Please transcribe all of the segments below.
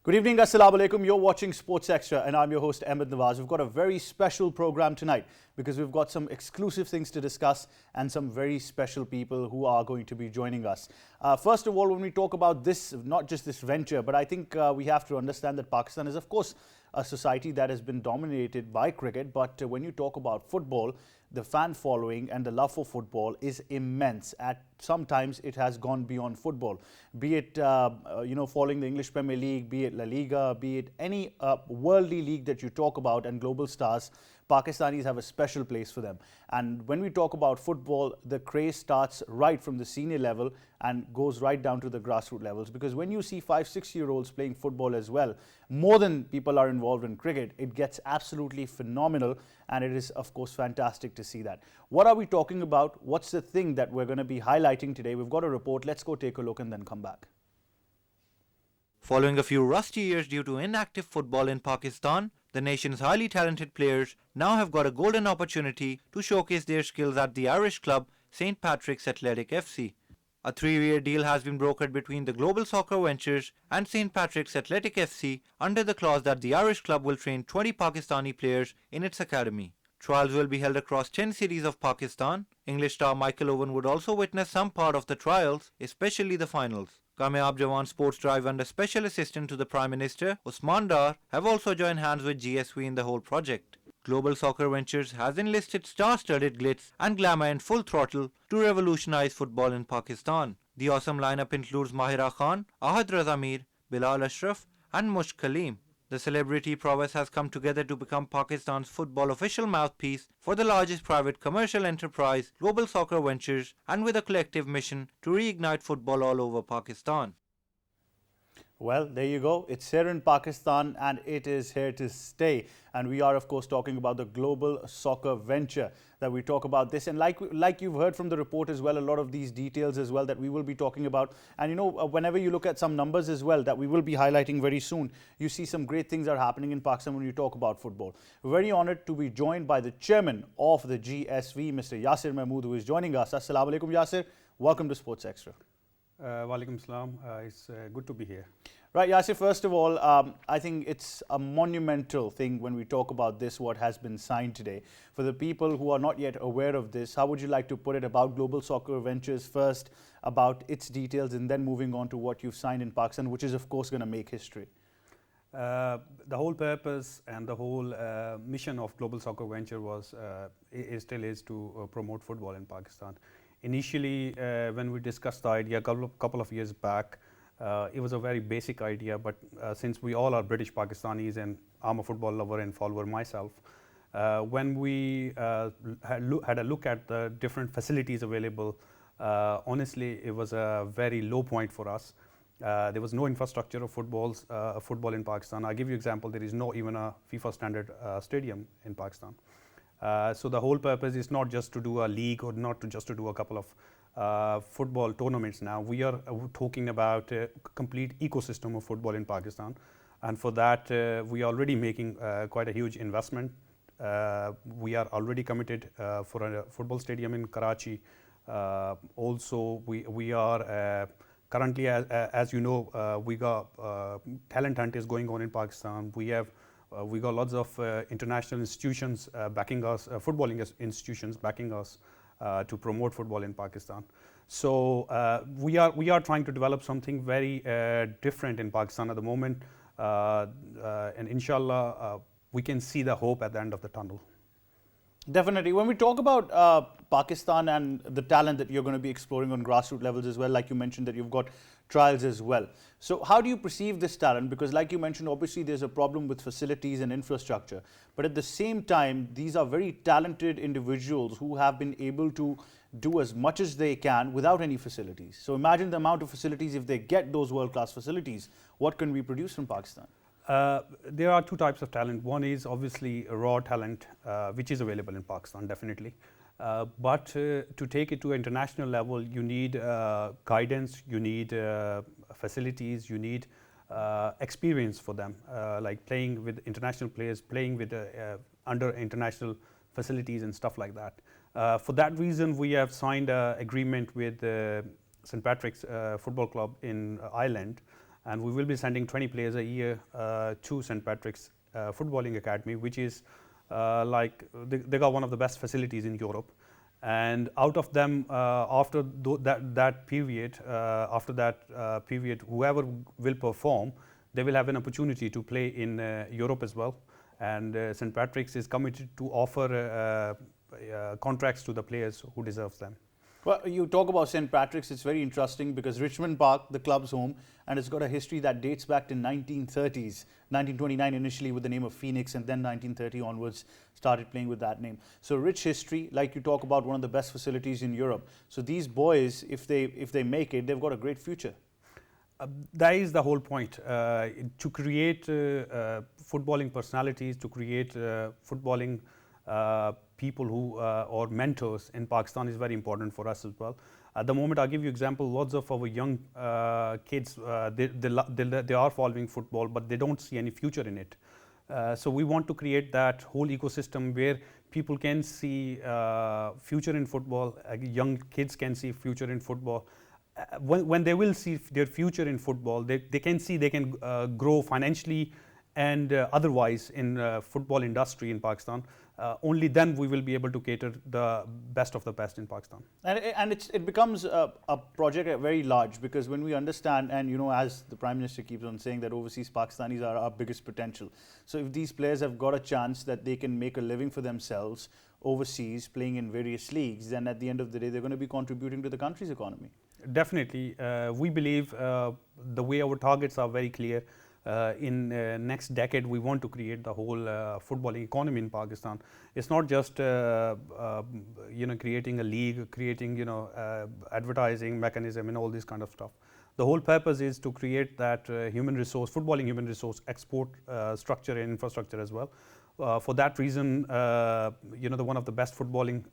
Good evening, Assalamu alaikum. You're watching Sports Extra and I'm your host Ahmed Nawaz. We've got a very special program tonight because we've got some exclusive things to discuss and some very special people who are going to be joining us. First of all, when we talk about this, not just this venture, but I think we have to understand that Pakistan is of course a society that has been dominated by cricket, but when you talk about football, the fan following and the love for football is immense. At sometimes it has gone beyond football, be it following the English Premier League, be it La Liga, be it any worldly league that you talk about and global stars. Pakistanis have a special place for them. And when we talk about football, the craze starts right from the senior level and goes right down to the grassroots levels. Because when you see 5-6-year-olds playing football as well, more than people are involved in cricket, it gets absolutely phenomenal. And it is, of course, fantastic to see that. What are we talking about? What's the thing that we're going to be highlighting today? We've got a report. Let's go take a look and then come back. Following a few rusty years due to inactive football in Pakistan, the nation's highly talented players now have got a golden opportunity to showcase their skills at the Irish club St. Patrick's Athletic FC. A 3-year deal has been brokered between the Global Soccer Ventures and St. Patrick's Athletic FC under the clause that the Irish club will train 20 Pakistani players in its academy. Trials will be held across 10 cities of Pakistan. English star Michael Owen would also witness some part of the trials, especially the finals. Kamyab Jawan Sports Drive under Special Assistant to the Prime Minister, Usman Dar, have also joined hands with GSV in the whole project. Global Soccer Ventures has enlisted star-studded glitz and glamour in full throttle to revolutionize football in Pakistan. The awesome lineup includes Mahira Khan, Ahad Raza Mir, Bilal Ashraf and Mushk Kaleem. The celebrity prowess has come together to become Pakistan's football official mouthpiece for the largest private commercial enterprise, Global Soccer Ventures, and with a collective mission to reignite football all over Pakistan. Well, there you go. It's here in Pakistan and it is here to stay. And we are, of course, talking about the Global Soccer Venture that we talk about this. And like you've heard from the report as well, a lot of these details as well that we will be talking about. And, whenever you look at some numbers as well that we will be highlighting very soon, you see some great things are happening in Pakistan when you talk about football. We're very honored to be joined by the chairman of the GSV, Mr. Yasir Mahmood, who is joining us. Assalamu alaikum, Yasir. Welcome to Sports Extra. Walaikum salam. It's good to be here. Right, Yasir, first of all, I think it's a monumental thing when we talk about this, what has been signed today. For the people who are not yet aware of this, how would you like to put it about Global Soccer Ventures first, about its details, and then moving on to what you've signed in Pakistan, which is, of course, going to make history? The whole purpose and the whole mission of Global Soccer Venture was, still is to promote football in Pakistan. Initially, when we discussed the idea a couple of years back, it was a very basic idea, but since we all are British Pakistanis and I'm a football lover and follower myself, when we had a look at the different facilities available, honestly, it was a very low point for us. There was no infrastructure of football in Pakistan. I'll give you an example. There is no even a FIFA standard stadium in Pakistan. So the whole purpose is not just to do a league or not just to do a couple of football tournaments now. We are talking about a complete ecosystem of football in Pakistan, and for that we are already making quite a huge investment. We are already committed for a football stadium in Karachi. Also, we are currently, as you know, we got talent hunt is going on in Pakistan. We got lots of international institutions backing us, footballing institutions backing us to promote football in Pakistan. So we are trying to develop something very different in Pakistan at the moment, and inshallah we can see the hope at the end of the tunnel. Definitely. When we talk about Pakistan and the talent that you're going to be exploring on grassroots levels as well, like you mentioned that you've got trials as well. So how do you perceive this talent? Because like you mentioned, obviously there's a problem with facilities and infrastructure. But at the same time, these are very talented individuals who have been able to do as much as they can without any facilities. So imagine the amount of facilities, if they get those world-class facilities, what can we produce from Pakistan? There are two types of talent. One is obviously raw talent, which is available in Pakistan, definitely. But to take it to international level, you need guidance, you need facilities, you need experience for them, like playing with international players, playing with under international facilities and stuff like that. For that reason, we have signed an agreement with St. Patrick's Football Club in Ireland. and we will be sending 20 players a year to St. Patrick's Footballing Academy, which is like they got one of the best facilities in Europe. And out of them, after that period, whoever will perform, they will have an opportunity to play in Europe as well. And St. Patrick's is committed to offer contracts to the players who deserve them. Well, you talk about St. Patrick's, it's very interesting because Richmond Park, the club's home, and it's got a history that dates back to 1930s. 1929 initially with the name of Phoenix, and then 1930 onwards started playing with that name. So rich history, like you talk about, one of the best facilities in Europe. So these boys, if they make it, they've got a great future. That is the whole point, to create footballing personalities, to create footballing people who or mentors in Pakistan is very important for us as well. At the moment, I'll give you example. Lots of our young kids, they are following football, but they don't see any future in it. So we want to create that whole ecosystem where people can see future in football. Young kids can see future in football. When they will see their future in football, they can see they can grow financially and otherwise in football industry in Pakistan. Only then we will be able to cater the best of the best in Pakistan. And it becomes a project very large, because when we understand, and you know, as the Prime Minister keeps on saying, that overseas Pakistanis are our biggest potential. So if these players have got a chance that they can make a living for themselves overseas playing in various leagues, then at the end of the day they're going to be contributing to the country's economy. Definitely. We believe the way our targets are very clear. In next decade, we want to create the whole footballing economy in Pakistan. It's not just creating a league, creating advertising mechanism and all this kind of stuff. The whole purpose is to create that footballing human resource export structure and infrastructure as well. For that reason, one of the best footballing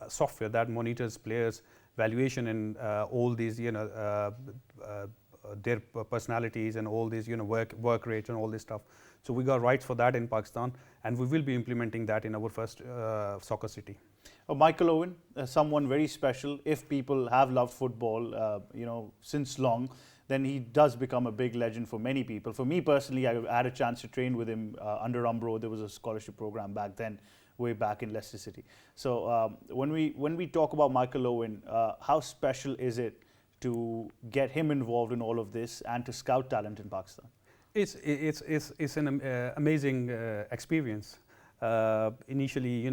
software that monitors players' valuation and all these their personalities and all these work rates and all this stuff. So we got rights for that in Pakistan, and we will be implementing that in our first soccer city. Michael Owen, someone very special. If people have loved football since long, then he does become a big legend for many people. For me personally, I had a chance to train with him under Umbro. There was a scholarship program back then, way back in Leicester City. So when we talk about Michael Owen, how special is it to get him involved in all of this and to scout talent in Pakistan? It's an amazing experience. Initially,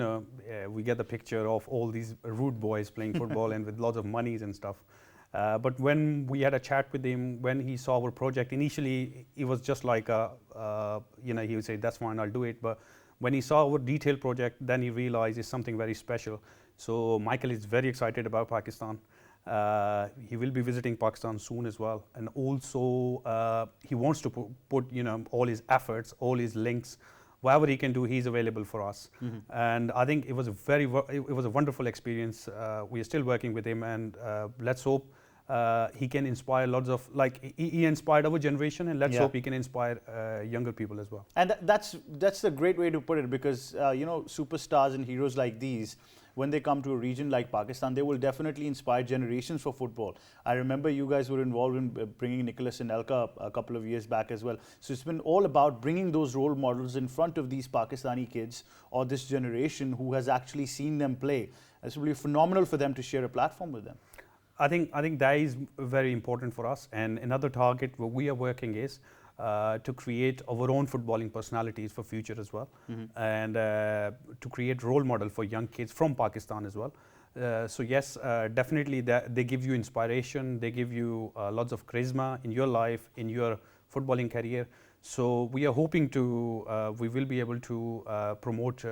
we get the picture of all these rude boys playing football and with lots of monies and stuff. But when we had a chat with him, when he saw our project, initially it was just like he would say, "That's fine, I'll do it." But when he saw our detailed project, then he realized it's something very special. So Michael is very excited about Pakistan. He will be visiting Pakistan soon as well, and also he wants to put all his efforts, all his links, whatever he can do, he's available for us. And I think it was a wonderful experience. We are still working with him, and let's hope he can inspire lots of, like he inspired our generation, and let's hope he can inspire younger people as well. And that's a great way to put it, because superstars and heroes like these, when they come to a region like Pakistan, they will definitely inspire generations for football. I remember you guys were involved in bringing Nicholas Anelka a couple of years back as well. So it's been all about bringing those role models in front of these Pakistani kids or this generation who has actually seen them play. It's really phenomenal for them to share a platform with them. I think that is very important for us. And another target where we are working is to create our own footballing personalities for future as well, and to create role model for young kids from Pakistan as well. So yes, definitely they give you inspiration, they give you lots of charisma in your life, in your footballing career. So we are hoping to, we will be able to promote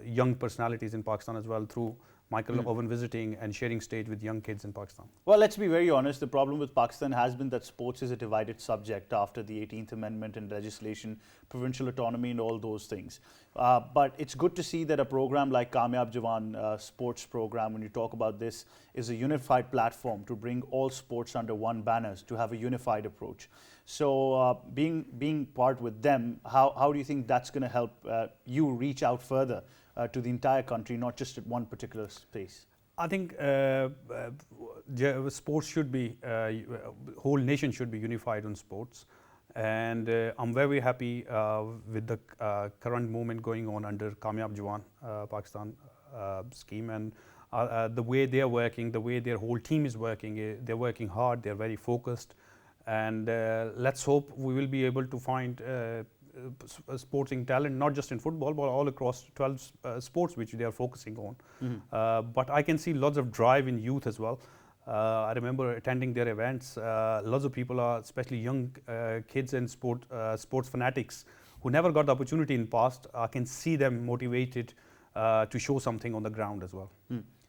young personalities in Pakistan as well through Michael Owen visiting and sharing stage with young kids in Pakistan. Well, let's be very honest. The problem with Pakistan has been that sports is a divided subject after the 18th Amendment and legislation, provincial autonomy and all those things. But it's good to see that a program like Kamyab Jawan sports program, when you talk about this, is a unified platform to bring all sports under one banner, to have a unified approach. So being part with them, how do you think that's going to help you reach out further to the entire country, not just at one particular space? I think sports should be, whole nation should be unified on sports. And I'm very happy with the current movement going on under Kamyab Jawan Pakistan scheme, and the way they are working, the way their whole team is working. They're working hard, they're very focused, and let's hope we will be able to find sporting talent, not just in football, but all across 12 sports which they are focusing on. But I can see lots of drive in youth as well. I remember attending their events. Lots of people are, especially young kids and sports fanatics who never got the opportunity in past. I can see them motivated to show something on the ground as well.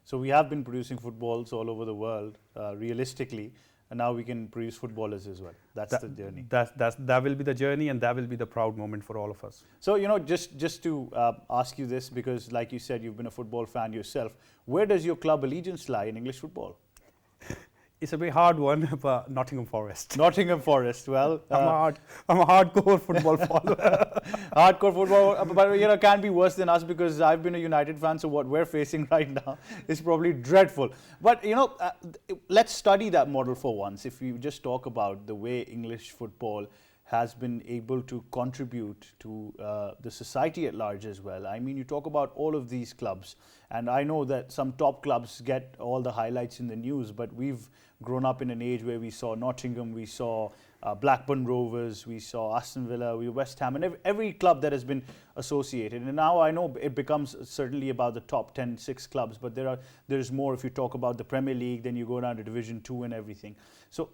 So we have been producing footballs all over the world, realistically, and now we can produce footballers as well. That's the journey. That will be the journey, and that will be the proud moment for all of us. So, just to ask you this, because like you said, you've been a football fan yourself. Where does your club allegiance lie in English football? It's a very hard one, but Nottingham Forest. Nottingham Forest. Well, I'm a hardcore football follower. Hardcore football, but can be worse than us, because I've been a United fan. So what we're facing right now is probably dreadful. But let's study that model for once. If we just talk about the way English football has been able to contribute to the society at large as well. I mean, you talk about all of these clubs, and I know that some top clubs get all the highlights in the news, but we've grown up in an age where we saw Nottingham, we saw Blackburn Rovers, we saw Aston Villa, West Ham, and every club that has been associated. And now I know it becomes certainly about the top 10, 6 clubs, but there's more. If you talk about the Premier League, then you go down to Division 2 and everything. So,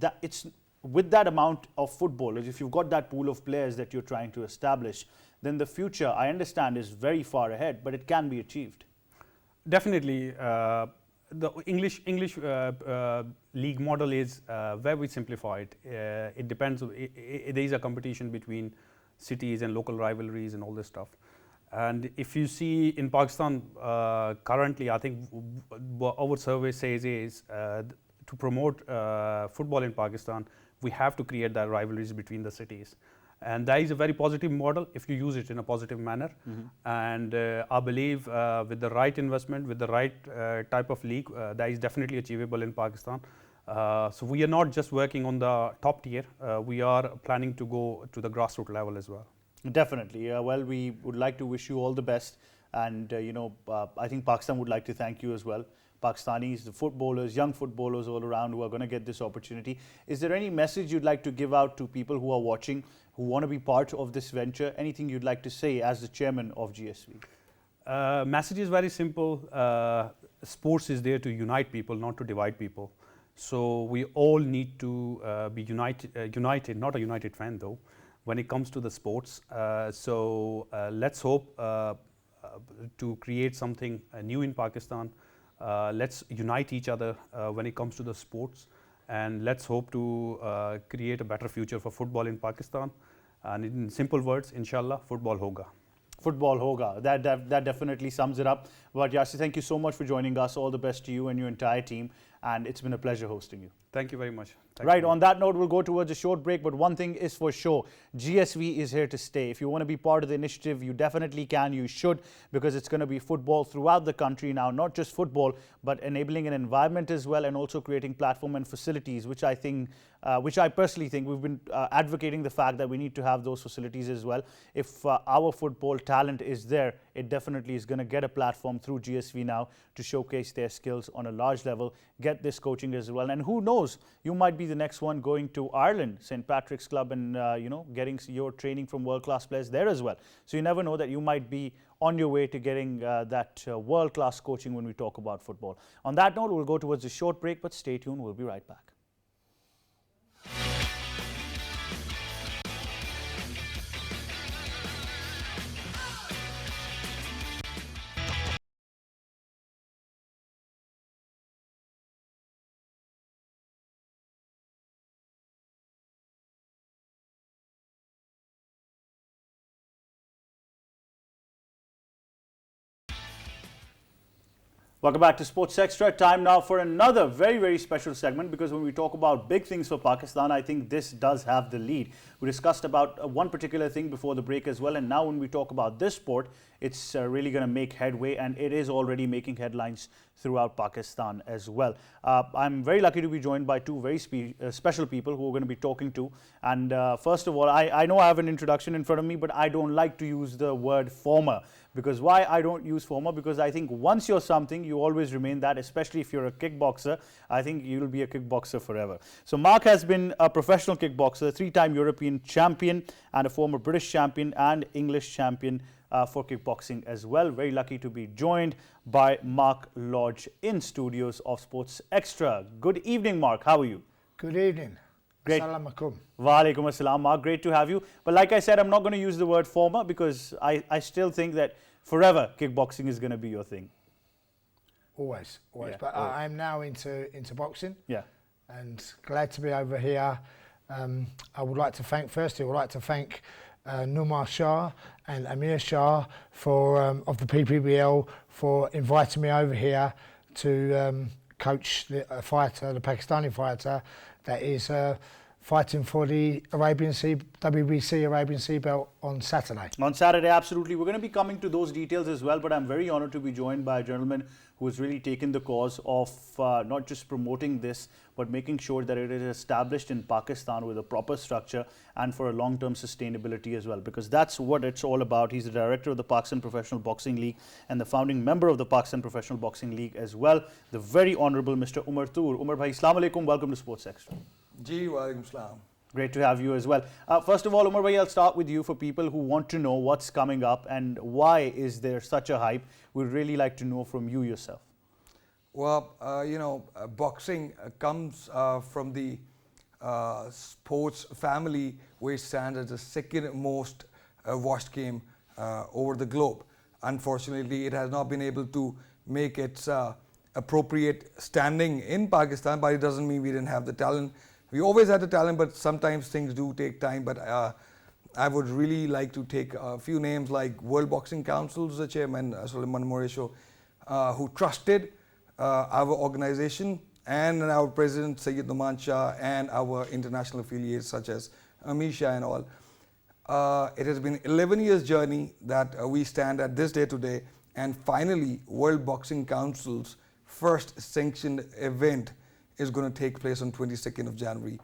that it's with that amount of footballers, if you've got that pool of players that you're trying to establish, then the future, I understand, is very far ahead, but it can be achieved. Definitely. The English league model is very simplified. It depends. There is a competition between cities and local rivalries and all this stuff. And if you see in Pakistan currently, I think what our survey says is to promote football in Pakistan, we have to create that rivalries between the cities. And that is a very positive model if you use it in a positive manner. And I believe with the right investment, with the right type of league, that is definitely achievable in Pakistan. So we are not just working on the top tier, we are planning to go to the grassroots level as well. Definitely. Well, we would like to wish you all the best. And, I think Pakistan would like to thank you as well. Pakistanis, the footballers, young footballers all around who are going to get this opportunity. Is there any message you'd like to give out to people who are watching, who want to be part of this venture? Anything you'd like to say as the chairman of GSV? Message is very simple. Sports is there to unite people, not to divide people. So we all need to be united, not a United fan though, when it comes to the sports. So let's hope to create something new in Pakistan. Let's unite each other when it comes to the sports, and let's hope to create a better future for football in Pakistan. And in simple words, inshallah, football hoga. Football hoga. That definitely sums it up. But Yasir, thank you so much for joining us. All the best to you and your entire team. And it's been a pleasure hosting you. Thank you very much. Right, on that note, we'll go towards a short break, but one thing is for sure, GSV is here to stay. If you want to be part of the initiative, you definitely can, you should, because it's going to be football throughout the country now, not just football, but enabling an environment as well, and also creating platform and facilities, which I personally think we've been advocating the fact that we need to have those facilities as well. If our football talent is there, it definitely is going to get a platform through GSV now to showcase their skills on a large level, get this coaching as well, and who knows, you might be the next one going to Ireland, St. Patrick's Club, and getting your training from world-class players there as well. So you never know that you might be on your way to getting that world-class coaching when we talk about football. On that note, we'll go towards a short break, but stay tuned, we'll be right back. Welcome back to Sports Extra. Time now for another very, very special segment, because when we talk about big things for Pakistan, I think this does have the lead. We discussed about one particular thing before the break as well, and now when we talk about this sport, it's really going to make headway, and it is already making headlines throughout Pakistan as well. I'm very lucky to be joined by two very special people who we're going to be talking to. And first of all, I know I have an introduction in front of me, but I don't like to use the word former. Because why I don't use former? Because I think once you're something, you always remain that, especially if you're a kickboxer. I think you'll be a kickboxer forever. So Mark has been a professional kickboxer, 3-time European champion, and a former British champion and English champion for kickboxing as well. Very lucky to be joined by Mark Lodge in studios of Sports Extra. Good evening, Mark. How are you? Good evening. Great. Assalamu alaikum. Walaikum assalam, Mark. Great to have you. But like I said, I'm not going to use the word former, because I still think that forever kickboxing is going to be your thing. Always. Yeah, But always. I'm now into boxing. Yeah. And glad to be over here. I would like to thank Numar Shah and Amir Shah for of the PPBL for inviting me over here to coach the Pakistani fighter that is fighting for the WBC Arabian Sea belt on Saturday. On Saturday, absolutely. We're going to be coming to those details as well, but I'm very honored to be joined by a gentleman who has really taken the cause of not just promoting this, but making sure that it is established in Pakistan with a proper structure and for a long-term sustainability as well, because that's what it's all about. He's the director of the Pakistan Professional Boxing League and the founding member of the Pakistan Professional Boxing League as well, the very honorable Mr. Umar Toor. Umar bhai, Assalamu alaikum. Welcome to Sports Extra. Ji, walaikum salam. Great to have you as well. First of all, Umar bhai, I'll start with you for people who want to know what's coming up and why is there such a hype. We'd really like to know from you yourself. Well, boxing comes from the sports family, which stands as the second most watched game over the globe. Unfortunately, it has not been able to make its appropriate standing in Pakistan, but it doesn't mean we didn't have the talent. We always had the talent, but sometimes things do take time. But I would really like to take a few names like World Boxing Council's chairman, Suleiman Moresho, who trusted our organization, and our president, Sayyid Numan Shah, and our international affiliates such as Amisha and all. It has been 11 years journey that we stand at this day today, and finally World Boxing Council's first sanctioned event is going to take place on 22nd of January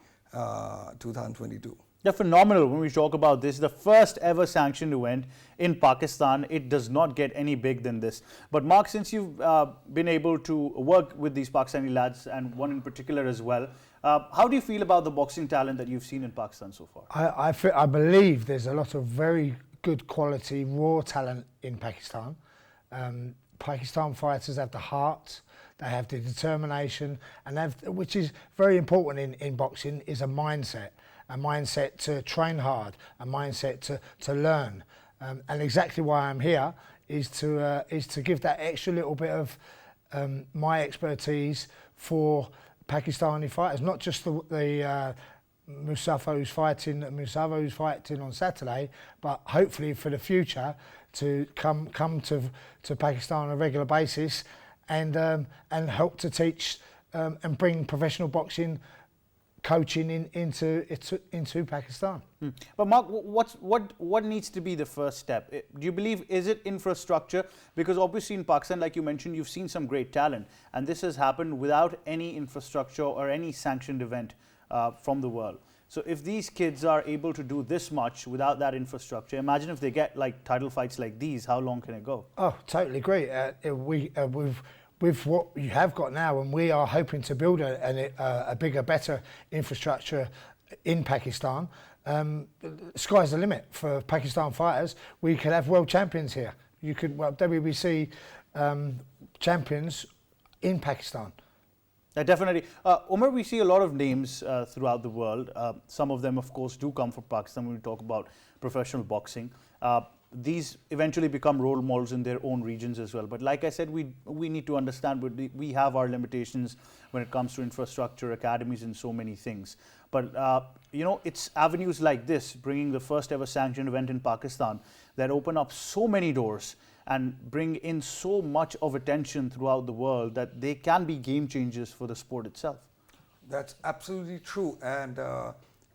2022. They're phenomenal when we talk about this. The first ever sanctioned event in Pakistan. It does not get any big than this. But Mark, since you've been able to work with these Pakistani lads, and one in particular as well, how do you feel about the boxing talent that you've seen in Pakistan so far? I believe there's a lot of very good quality raw talent in Pakistan. Pakistan fighters have the heart, they have the determination, and which is very important in boxing, is a mindset to train hard, a mindset to learn. And exactly why I'm here is to give that extra little bit of my expertise for Pakistani fighters, not just the Musafa who's fighting on Saturday, but hopefully for the future to come to Pakistan on a regular basis and help to teach and bring professional boxing coaching into Pakistan. But Mark, what needs to be the first step? Do you believe, is it infrastructure? Because obviously in Pakistan, like you mentioned, you've seen some great talent, and this has happened without any infrastructure or any sanctioned event from the world. So if these kids are able to do this much without that infrastructure, imagine if they get like title fights like these, how long can it go? Oh, totally agree. With what you have got now, and we are hoping to build a bigger, better infrastructure in Pakistan, sky's the limit for Pakistan fighters. We could have world champions here. You could, WBC champions in Pakistan. Definitely. Umar, we see a lot of names throughout the world. Some of them, of course, do come from Pakistan when we talk about professional boxing. These eventually become role models in their own regions as well. But like I said, we need to understand we have our limitations when it comes to infrastructure, academies, and so many things. But, it's avenues like this, bringing the first ever sanctioned event in Pakistan, that open up so many doors. and bring in so much of attention throughout the world that they can be game changers for the sport itself. That's absolutely true, and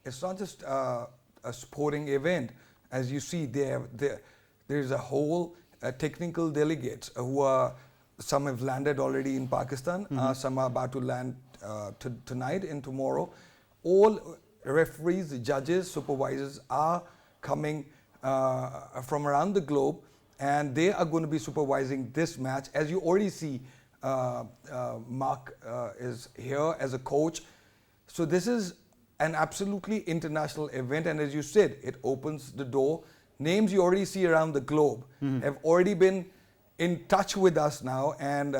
it's not just a sporting event. As you see, there's a whole technical delegates who are, some have landed already in Pakistan, some are about to land tonight and tomorrow. All referees, judges, supervisors are coming from around the globe, and they are going to be supervising this match. As you already see, Mark is here as a coach. So this is an absolutely international event, and as you said, it opens the door. Names you already see around the globe have already been in touch with us now, and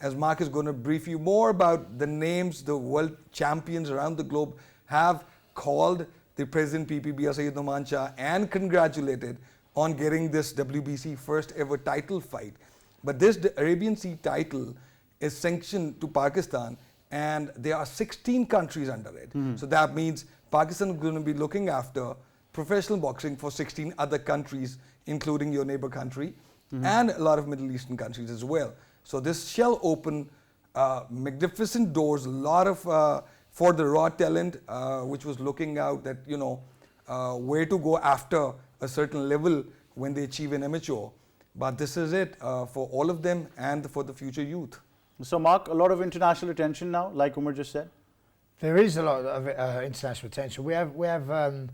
as Mark is going to brief you more about the names, the world champions around the globe have called the President PPBR Sayyid Noman Shah and congratulated on getting this WBC first ever title fight. But this Arabian Sea title is sanctioned to Pakistan, and there are 16 countries under it. So that means Pakistan is going to be looking after professional boxing for 16 other countries, including your neighbor country, and a lot of Middle Eastern countries as well. So this shall open magnificent doors, a lot of for the raw talent, which was looking out that, you know, where to go after a certain level when they achieve an amateur. But this is it for all of them and for the future youth. So Mark, a lot of international attention now, like Umar just said. There is a lot of international attention. We have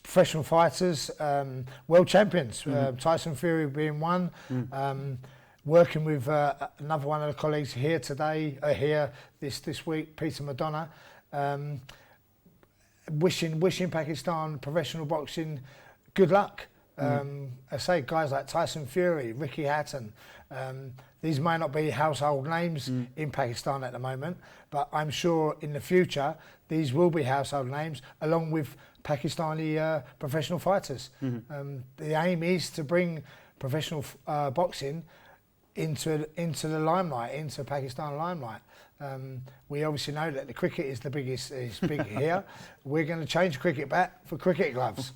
professional fighters, world champions, Tyson Fury being one, working with another one of the colleagues here today, this week, Peter Madonna, wishing Pakistan professional boxing good luck. I say guys like Tyson Fury, Ricky Hatton, these may not be household names in Pakistan at the moment, but I'm sure in the future these will be household names along with Pakistani professional fighters. The aim is to bring professional boxing into the limelight, into Pakistan limelight. We obviously know that the cricket is is big here. We're going to change cricket bat for cricket gloves.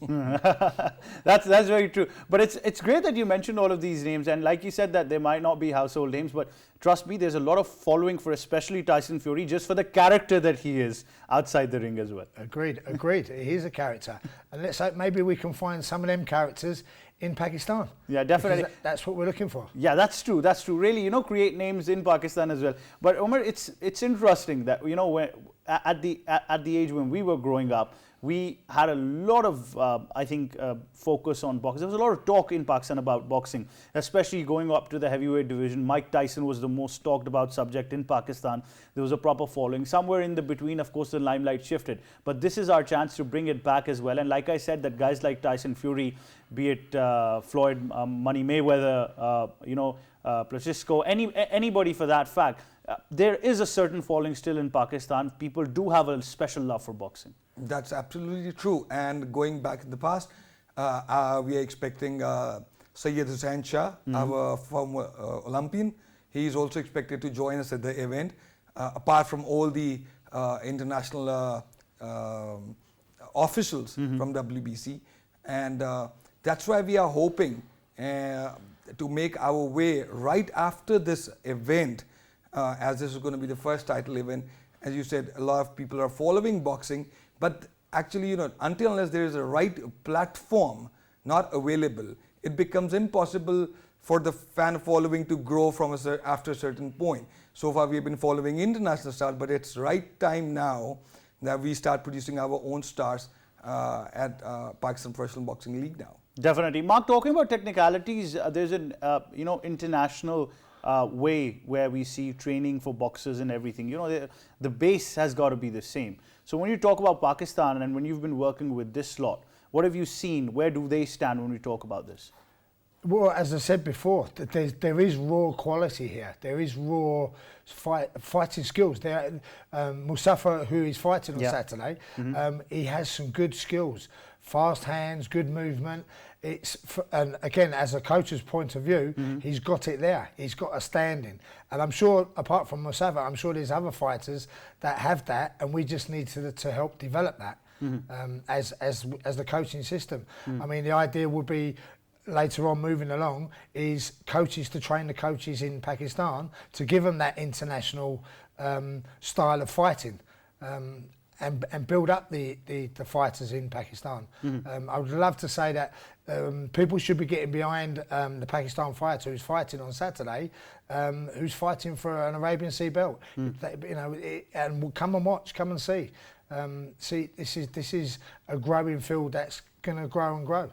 That's very true. But it's great that you mentioned all of these names, and like you said that they might not be household names, but trust me, there's a lot of following for especially Tyson Fury just for the character that he is outside the ring as well. Agreed. He is a character, and let's hope maybe we can find some of them characters in Pakistan. Yeah, definitely. That's what we're looking for. Yeah, that's true. That's true. Really, you know, create names in Pakistan as well. But Umar, it's interesting that, you know, when, at the age when we were growing up, we had a lot of, I think, focus on boxing. There was a lot of talk in Pakistan about boxing, especially going up to the heavyweight division. Mike Tyson was the most talked about subject in Pakistan. There was a proper following. Somewhere in the between, of course, the limelight shifted. But this is our chance to bring it back as well. And like I said, that guys like Tyson Fury, be it Floyd, Money Mayweather, you know, Plachisco, anybody for that fact, there is a certain following still in Pakistan. People do have a special love for boxing. That's absolutely true. And going back in the past, we are expecting Sayyid Hussain Shah, our former Olympian. He is also expected to join us at the event, apart from all the international officials from WBC. And that's why we are hoping to make our way right after this event, as this is going to be the first title event. As you said, a lot of people are following boxing, but actually, you know, until unless there is a right platform not available, it becomes impossible for the fan following to grow from after a certain point. So far, we have been following international stars, but it's right time now that we start producing our own stars at Pakistan Professional Boxing League now. Definitely. Mark, talking about technicalities, there's an you know, international way where we see training for boxers and everything. You know, the base has got to be the same. So when you talk about Pakistan and when you've been working with this lot, what have you seen? Where do they stand when we talk about this? Well, as I said before, there is raw quality here. There is raw fighting skills. Mustafa, who is fighting on Saturday, he has some good skills. Fast hands, good movement. And again, as a coach's point of view, he's got it there. He's got a standing. And I'm sure, apart from Mustafa, I'm sure there's other fighters that have that, and we just need to help develop that as the coaching system. I mean, the idea would be later on moving along is coaches to train the coaches in Pakistan to give them that international style of fighting. And build up the fighters in Pakistan. I would love to say that people should be getting behind the Pakistan fighter who's fighting on Saturday, who's fighting for an Arabian Sea belt. And come and watch, come and see. See, this is a growing field that's going to grow and grow.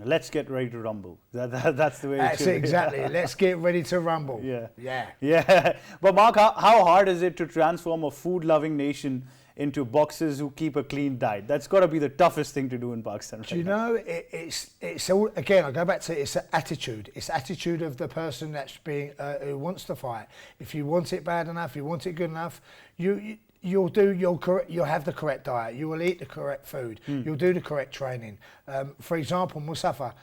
Let's get ready to rumble. That's the way That's it should it, exactly. Let's get ready to rumble. Yeah. But Mark, how hard is it to transform a food-loving nation into boxers who keep a clean diet? That's got to be the toughest thing to do in Pakistan. Do you know, it's all, again, I go back to it's an attitude. It's attitude of the person that's being who wants to fight. If you want it bad enough, you want it good enough, you'll have the correct diet. You will eat the correct food. You'll do the correct training. For example, Mustafa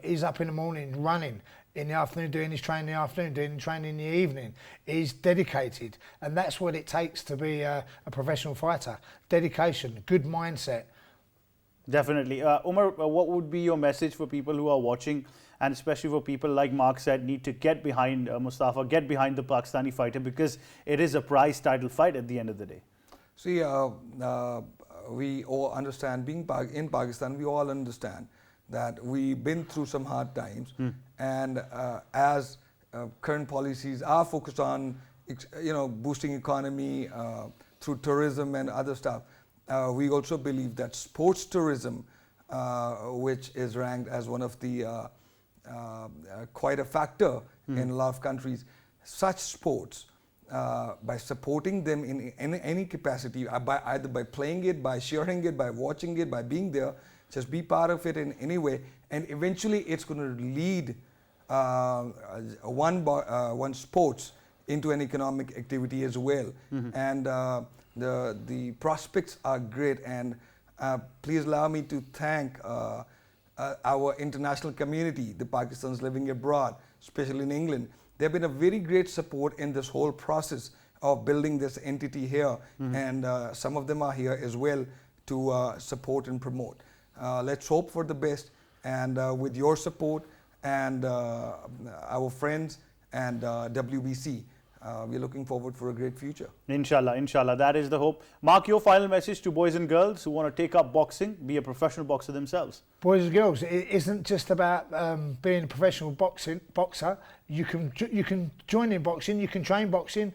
is up in the morning running. In the afternoon, doing his training in the afternoon, doing training in the evening. He's dedicated, and that's what it takes to be a professional fighter. Dedication, good mindset. Definitely. Umar, what would be your message for people who are watching, and especially for people like Mark said, need to get behind Mustafa, get behind the Pakistani fighter, because it is a prize title fight at the end of the day? See, we all understand, being in Pakistan, we all understand that we've been through some hard times, and as current policies are focused on, boosting economy through tourism and other stuff, we also believe that sports tourism, which is ranked as one of the quite a factor in a lot of countries, such sports, by supporting them in any capacity, either by playing it, by sharing it, by watching it, by being there, just be part of it in any way, and eventually it's going to lead one sports into an economic activity as well. And the prospects are great, and please allow me to thank our international community, the Pakistans living abroad, especially in England. They've been a very great support in this whole process of building this entity here, and some of them are here as well to support and promote. Let's hope for the best, and with your support and our friends and WBC, we're looking forward for a great future. Inshallah, inshallah, that is the hope. Mark, your final message to boys and girls who want to take up boxing, be a professional boxer themselves. Boys and girls, it isn't just about being a professional boxer. You can join in boxing, you can train boxing,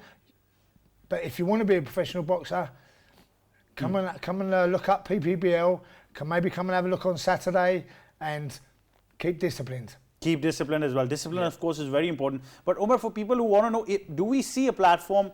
but if you want to be a professional boxer, come and look up PPBL. Maybe come and have a look on Saturday, and keep disciplined. Keep discipline as well. Discipline, of course, is very important. But Umar, for people who want to know, do we see a platform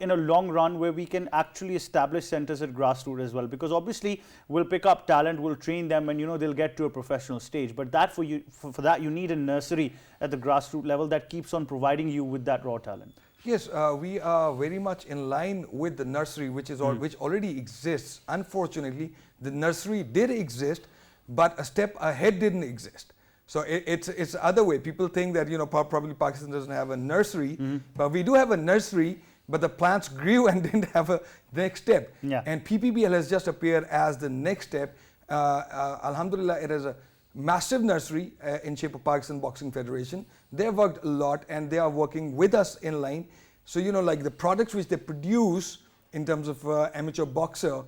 in a long run where we can actually establish centers at grassroots as well? Because obviously, we'll pick up talent, we'll train them, and they'll get to a professional stage. But that for that, you need a nursery at the grassroots level that keeps on providing you with that raw talent. Yes, we are very much in line with the nursery, which already exists. Unfortunately, the nursery did exist, but a step ahead didn't exist. So it's the other way. People think that probably Pakistan doesn't have a nursery, but we do have a nursery, but the plants grew and didn't have a next step. Yeah. And PPBL has just appeared as the next step. Alhamdulillah, it is a massive nursery in shape of Pakistan Boxing Federation. They worked a lot, and they are working with us in line. So like the products which they produce in terms of amateur boxer,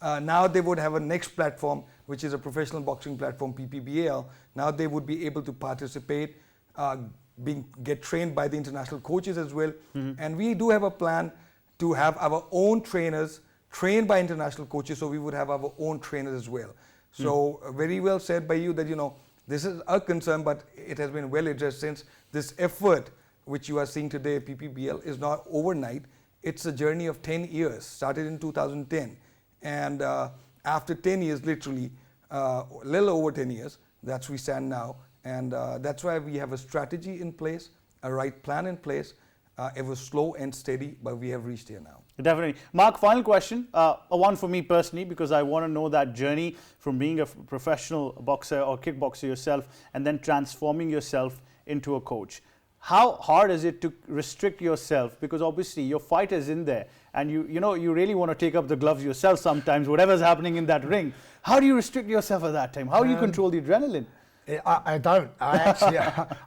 now they would have a next platform, which is a professional boxing platform, PPBL. Now they would be able to participate, get trained by the international coaches as well. And we do have a plan to have our own trainers trained by international coaches, so we would have our own trainers as well. So very well said by you that this is a concern, but it has been well addressed, since this effort which you are seeing today, PPBL, is not overnight. It's a journey of 10 years, started in 2010. And after 10 years, literally, a little over 10 years, that's where we stand now. And that's why we have a strategy in place, a right plan in place. It was slow and steady, but we have reached here now. Definitely. Mark, final question, one for me personally, because I want to know that journey from being a professional boxer or kickboxer yourself and then transforming yourself into a coach. How hard is it to restrict yourself? Because obviously your fight is in there, and you really want to take up the gloves yourself sometimes, whatever's happening in that ring. How do you restrict yourself at that time? How do you control the adrenaline? I don't. I actually,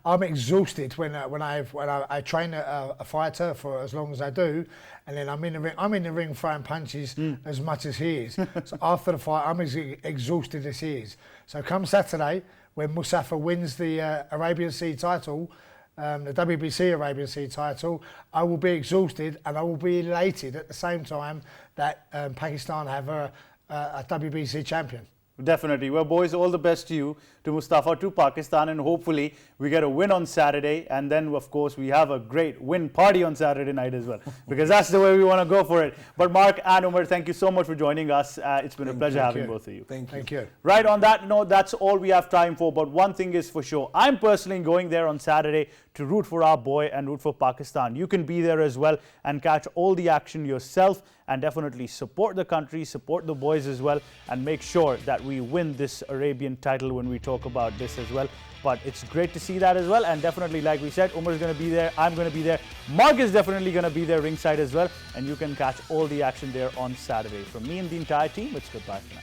I'm exhausted when I train a fighter for as long as I do, and then I'm in the ring. I'm in the ring throwing punches as much as he is. So after the fight, I'm as exhausted as he is. So come Saturday, when Mustafa wins the Arabian Sea title, the WBC Arabian Sea title, I will be exhausted and I will be elated at the same time that Pakistan have a WBC champion. Definitely. Well, boys, all the best to you, to Mustafa, to Pakistan, and hopefully we get a win on Saturday, and then, of course, we have a great win party on Saturday night as well, because that's the way we want to go for it. But Mark and Umar, thank you so much for joining us. It's been a pleasure having both of you. Thank you. Right, on that note, that's all we have time for, but one thing is for sure. I'm personally going there on Saturday to root for our boy and root for Pakistan. You can be there as well and catch all the action yourself, and definitely support the country, support the boys as well, and make sure that we win this Arabian title when we talk about this as well. But it's great to see that as well, and definitely, like we said, Umar's going to be there, I'm going to be there, Mark is definitely going to be there ringside as well, and you can catch all the action there on Saturday. From me and the entire team, it's goodbye for now.